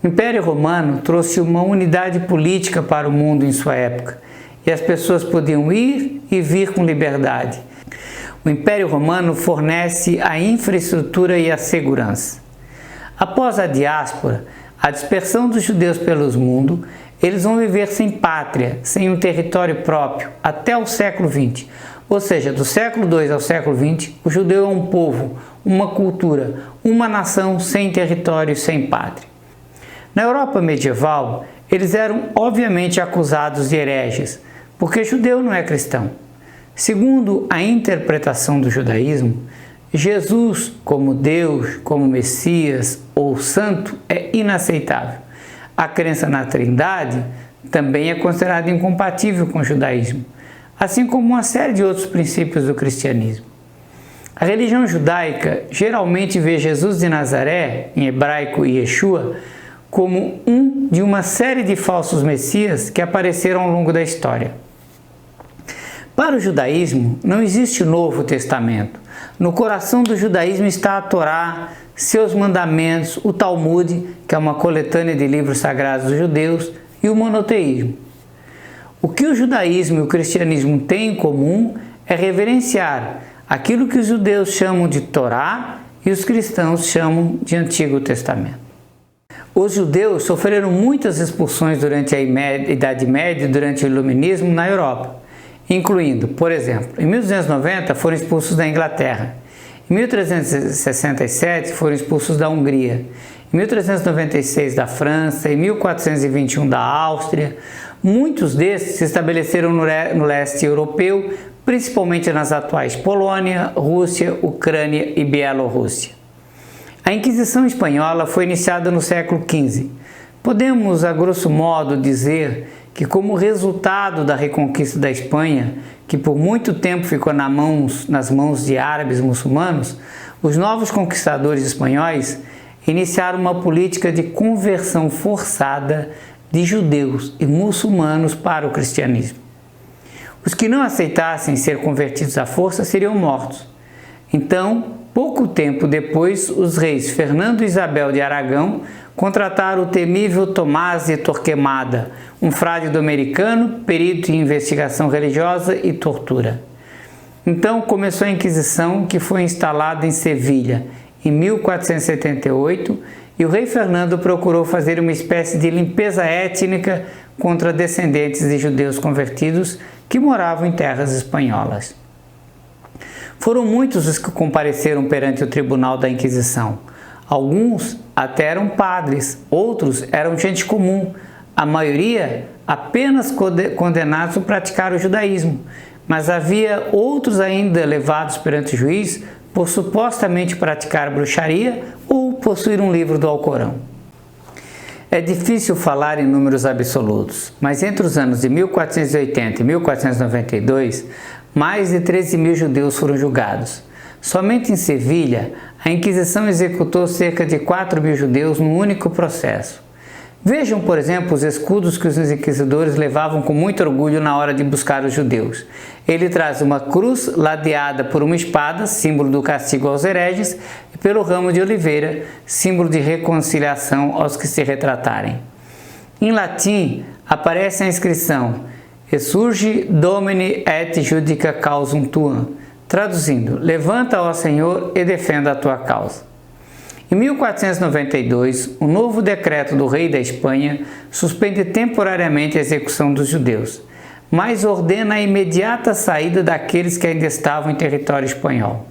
O Império Romano trouxe uma unidade política para o mundo em sua época, e as pessoas podiam ir e vir com liberdade. O Império Romano fornece a infraestrutura e a segurança. Após a diáspora, a dispersão dos judeus pelo mundo, eles vão viver sem pátria, sem um território próprio, até o século XX. Ou seja, do século II ao século XX, o judeu é um povo, uma cultura, uma nação sem território e sem pátria. Na Europa medieval, eles eram obviamente acusados de hereges, porque judeu não é cristão. Segundo a interpretação do judaísmo, Jesus como Deus, como Messias ou Santo é inaceitável. A crença na Trindade também é considerada incompatível com o judaísmo, assim como uma série de outros princípios do cristianismo. A religião judaica geralmente vê Jesus de Nazaré, em hebraico Yeshua, como um de uma série de falsos messias que apareceram ao longo da história. Para o judaísmo, não existe o Novo Testamento. No coração do judaísmo está a Torá, seus mandamentos, o Talmud, que é uma coletânea de livros sagrados dos judeus, e o monoteísmo. O que o judaísmo e o cristianismo têm em comum é reverenciar aquilo que os judeus chamam de Torá e os cristãos chamam de Antigo Testamento. Os judeus sofreram muitas expulsões durante a Idade Média e durante o Iluminismo na Europa, incluindo, por exemplo, em 1290 foram expulsos da Inglaterra, em 1367 foram expulsos da Hungria, em 1396 da França, em 1421 da Áustria. Muitos desses se estabeleceram no leste europeu, principalmente nas atuais Polônia, Rússia, Ucrânia e Bielorrússia. A Inquisição Espanhola foi iniciada no século XV. Podemos, a grosso modo, dizer que, como resultado da reconquista da Espanha, que por muito tempo ficou nas mãos de árabes muçulmanos, os novos conquistadores espanhóis iniciaram uma política de conversão forçada de judeus e muçulmanos para o cristianismo. Os que não aceitassem ser convertidos à força seriam mortos. Então, pouco tempo depois, os reis Fernando e Isabel de Aragão contrataram o temível Tomás de Torquemada, um frade dominicano, perito em investigação religiosa e tortura. Então começou a Inquisição, que foi instalada em Sevilha em 1478, e o rei Fernando procurou fazer uma espécie de limpeza étnica contra descendentes de judeus convertidos que moravam em terras espanholas. Foram muitos os que compareceram perante o tribunal da Inquisição. Alguns até eram padres, outros eram gente comum, a maioria apenas condenados por praticar o judaísmo, mas havia outros ainda levados perante o juiz por supostamente praticar bruxaria ou possuir um livro do Alcorão. É difícil falar em números absolutos, mas entre os anos de 1480 e 1492, mais de 13 mil judeus foram julgados. Somente em Sevilha, a Inquisição executou cerca de 4 mil judeus num único processo. Vejam, por exemplo, os escudos que os inquisidores levavam com muito orgulho na hora de buscar os judeus. Ele traz uma cruz ladeada por uma espada, símbolo do castigo aos hereges, e pelo ramo de oliveira, símbolo de reconciliação aos que se retratarem. Em latim, aparece a inscrição Exsurge Domini et Judica Causam Tuam, traduzindo, levanta, ó Senhor, e defenda a tua causa. Em 1492, um novo decreto do rei da Espanha suspende temporariamente a execução dos judeus, mas ordena a imediata saída daqueles que ainda estavam em território espanhol.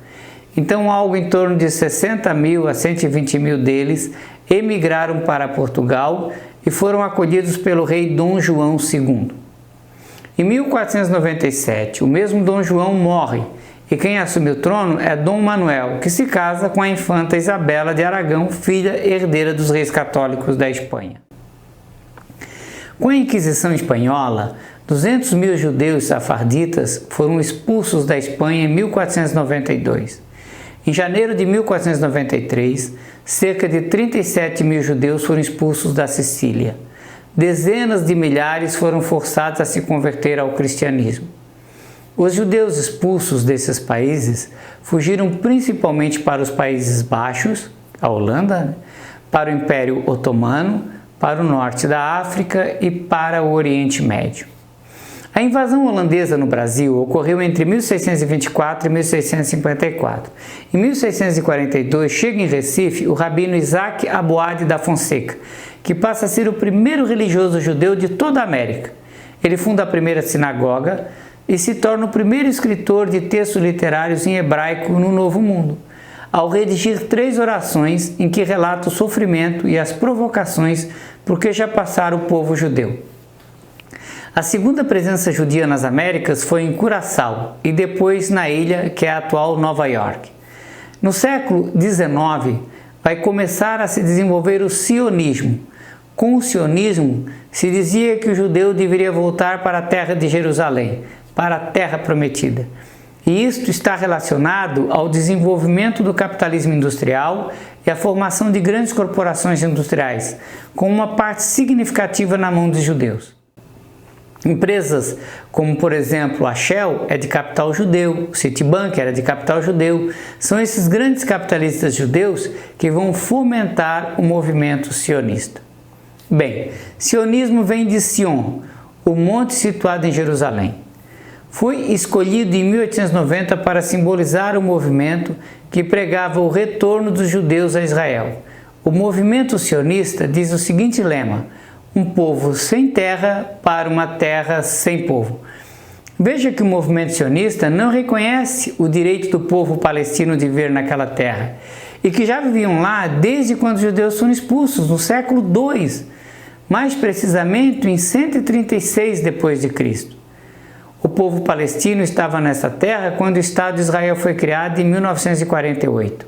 Então, algo em torno de 60 mil a 120 mil deles emigraram para Portugal e foram acolhidos pelo rei Dom João II. Em 1497, o mesmo Dom João morre, e quem assume o trono é Dom Manuel, que se casa com a infanta Isabela de Aragão, filha herdeira dos reis católicos da Espanha. Com a Inquisição Espanhola, 200 mil judeus safarditas foram expulsos da Espanha em 1492. Em janeiro de 1493, cerca de 37 mil judeus foram expulsos da Sicília. Dezenas de milhares foram forçados a se converter ao cristianismo. Os judeus expulsos desses países fugiram principalmente para os Países Baixos, a Holanda, para o Império Otomano, para o norte da África e para o Oriente Médio. A invasão holandesa no Brasil ocorreu entre 1624 e 1654. Em 1642, chega em Recife o rabino Isaac Aboade da Fonseca, que passa a ser o primeiro religioso judeu de toda a América. Ele funda a primeira sinagoga e se torna o primeiro escritor de textos literários em hebraico no Novo Mundo, ao redigir 3 orações em que relata o sofrimento e as provocações por que já passara o povo judeu. A segunda presença judia nas Américas foi em Curaçao e depois na ilha que é a atual Nova York. No século XIX, vai começar a se desenvolver o sionismo. Com o sionismo, se dizia que o judeu deveria voltar para a terra de Jerusalém, para a terra prometida. E isto está relacionado ao desenvolvimento do capitalismo industrial e à formação de grandes corporações industriais, com uma parte significativa na mão dos judeus. Empresas como, por exemplo, a Shell é de capital judeu, o Citibank era de capital judeu. São esses grandes capitalistas judeus que vão fomentar o movimento sionista. Bem, sionismo vem de Sion, o monte situado em Jerusalém. Foi escolhido em 1890 para simbolizar o movimento que pregava o retorno dos judeus a Israel. O movimento sionista diz o seguinte lema: um povo sem terra para uma terra sem povo. Veja que o movimento sionista não reconhece o direito do povo palestino de viver naquela terra e que já viviam lá desde quando os judeus foram expulsos, no século II, mais precisamente em 136 d.C. O povo palestino estava nessa terra quando o Estado de Israel foi criado em 1948.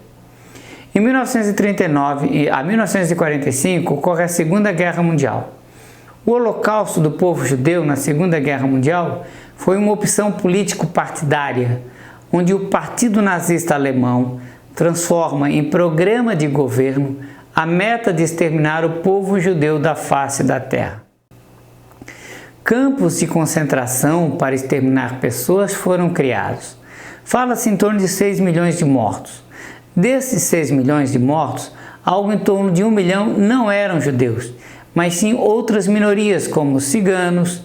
Em 1939 a 1945 ocorre a Segunda Guerra Mundial. O holocausto do povo judeu na Segunda Guerra Mundial foi uma opção político-partidária, onde o Partido Nazista Alemão transforma em programa de governo a meta de exterminar o povo judeu da face da terra. Campos de concentração para exterminar pessoas foram criados. Fala-se em torno de 6 milhões de mortos. Desses 6 milhões de mortos, algo em torno de 1 milhão não eram judeus, mas sim outras minorias como ciganos,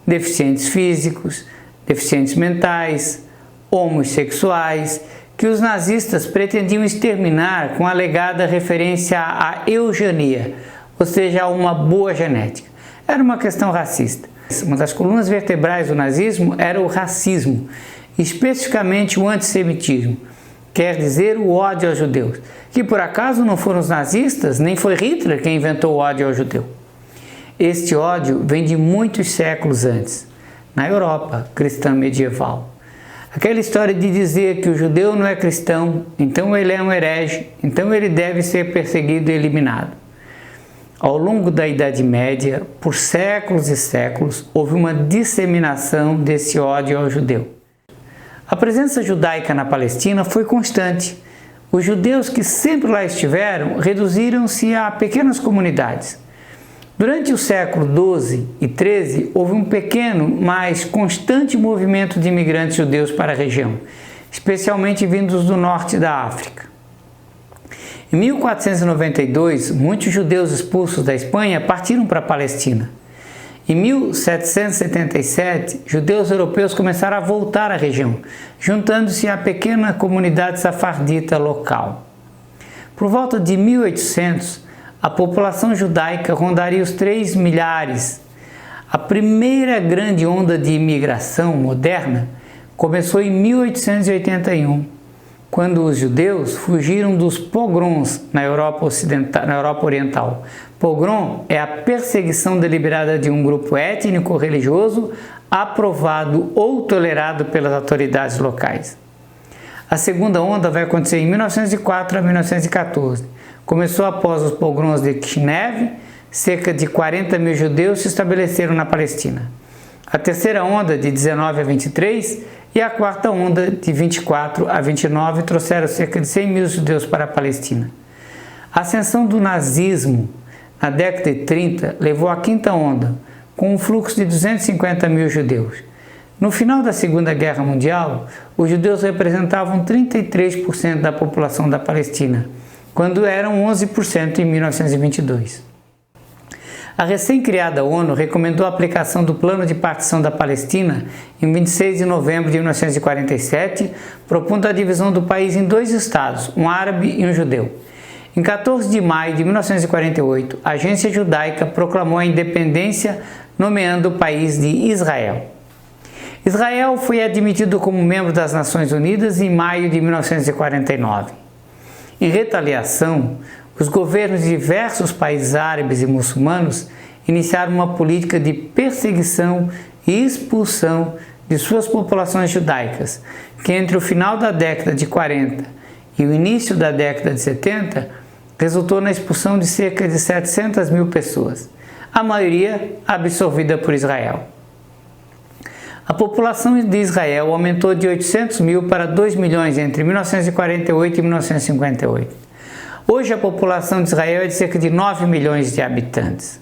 deficientes físicos, deficientes mentais, homossexuais, que os nazistas pretendiam exterminar com a alegada referência à eugenia, ou seja, a uma boa genética. Era uma questão racista. Uma das colunas vertebrais do nazismo era o racismo, especificamente o antissemitismo, quer dizer o ódio aos judeus, que por acaso não foram os nazistas, nem foi Hitler quem inventou o ódio ao judeu. Este ódio vem de muitos séculos antes, na Europa cristã medieval. Aquela história de dizer que o judeu não é cristão, então ele é um herege, então ele deve ser perseguido e eliminado. Ao longo da Idade Média, por séculos e séculos, houve uma disseminação desse ódio ao judeu. A presença judaica na Palestina foi constante. Os judeus que sempre lá estiveram reduziram-se a pequenas comunidades. Durante o século XII e XIII, houve um pequeno, mas constante movimento de imigrantes judeus para a região, especialmente vindos do norte da África. Em 1492, muitos judeus expulsos da Espanha partiram para a Palestina. Em 1777, judeus europeus começaram a voltar à região, juntando-se à pequena comunidade safardita local. Por volta de 1800, a população judaica rondaria os 3 milhares. A primeira grande onda de imigração moderna começou em 1881, quando os judeus fugiram dos pogroms na Europa Oriental. Pogrom é a perseguição deliberada de um grupo étnico-religioso aprovado ou tolerado pelas autoridades locais. A segunda onda vai acontecer em 1904 a 1914. Começou após os pogroms de Kishinev, cerca de 40 mil judeus se estabeleceram na Palestina. A terceira onda, de 19 a 23, e a quarta onda, de 24 a 29, trouxeram cerca de 100 mil judeus para a Palestina. A ascensão do nazismo na década de 30 levou à quinta onda, com um fluxo de 250 mil judeus. No final da Segunda Guerra Mundial, os judeus representavam 33% da população da Palestina, quando eram 11% em 1922. A recém-criada ONU recomendou a aplicação do Plano de Partição da Palestina em 26 de novembro de 1947, propondo a divisão do país em 2 estados, um árabe e um judeu. Em 14 de maio de 1948, a Agência Judaica proclamou a independência, nomeando o país de Israel. Israel foi admitido como membro das Nações Unidas em maio de 1949. Em retaliação, os governos de diversos países árabes e muçulmanos iniciaram uma política de perseguição e expulsão de suas populações judaicas, que entre o final da década de 40 e o início da década de 70 resultou na expulsão de cerca de 700 mil pessoas, a maioria absorvida por Israel. A população de Israel aumentou de 800 mil para 2 milhões entre 1948 e 1958. Hoje a população de Israel é de cerca de 9 milhões de habitantes.